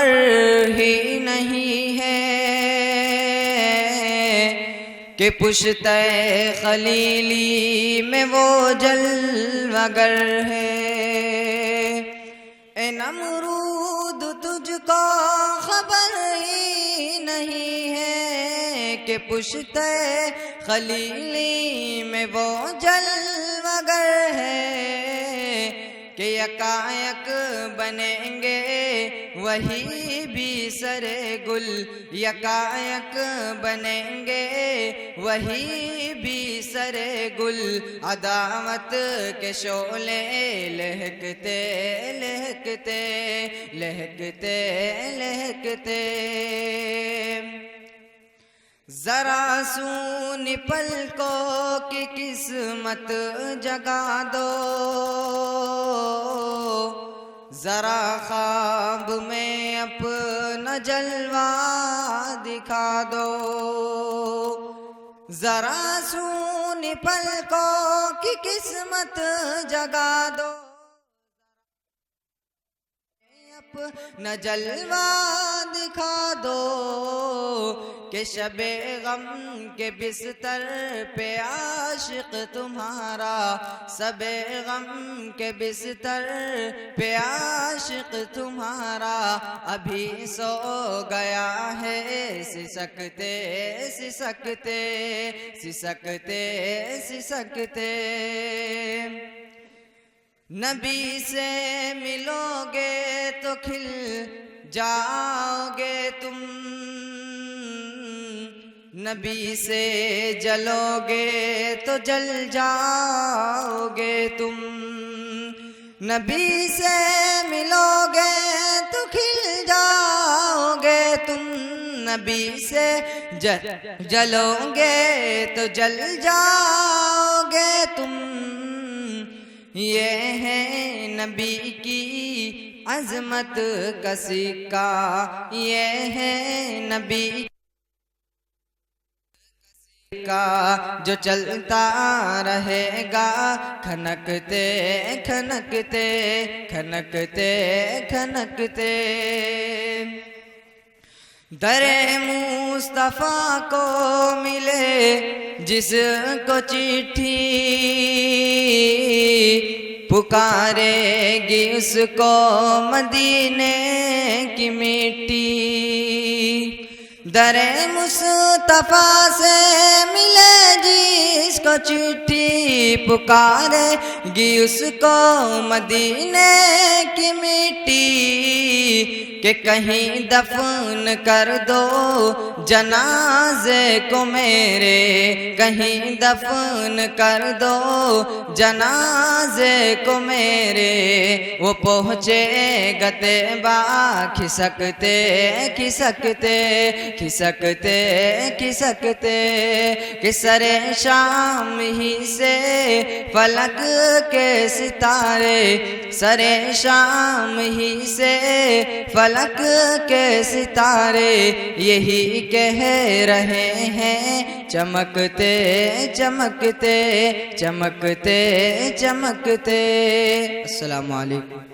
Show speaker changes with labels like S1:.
S1: खबर ही नहीं है कि पुश्ते खलीली में वो जलवागर है। ए नमरूद तुझको खबर ही नहीं है कि पुश्ते खलीली में वो जलवागर है कि यकायक बनेंगे वही भी सरे गुल, यकायक बनेंगे वही भी सरे गुल। अदावत के शोले लहकते लहकते लहकते लहकते जरा सूनी पलकों की किस्मत जगा दो, जरा ख्वाब में अपना जलवा दिखा दो। जरा सूनी पलकों की किस्मत जगा दो, अपना जलवा दिखा दो कि शबे गम के बिस्तर पे आशिक तुम्हारा, सबे गम के बिस्तर पे आशिक तुम्हारा अभी सो गया है। सिसकते सिसकते सिसकते सिसकते नबी से मिलोगे तो खिल जाओगे तुम, नबी से जलोगे तो जल जाओगे तुम। नबी से मिलोगे तो खिल जाओगे तुम, नबी से जलोगे तो जल जाओगे तुम। ये है नबी की अज़मत का सिक्का, ये है नबी का जो चलता रहेगा खनकते खनकते खनकते खनकते। दरे मुस्तफ़ा को मिले जिसको चिट्ठी, पुकारेगी उसको मदीने की मिट्टी। दरे मुस्तफ़ा से मिले जिसको चिट्ठी, पुकारेगी उसको मदीने की मिट्टी। कि कहीं दफन कर दो जनाजे को मेरे, कहीं दफन कर दो जनाजे को मेरे। वो पहुँचे गते बा खिसकते खिसकते खिसकते खिसकते कि सरे शाम ही से फलक के सितारे, सरे शाम ही से फलक के सितारे यही कह रहे हैं चमकते चमकते चमकते चमकते। अस्सलामु अलैकुम।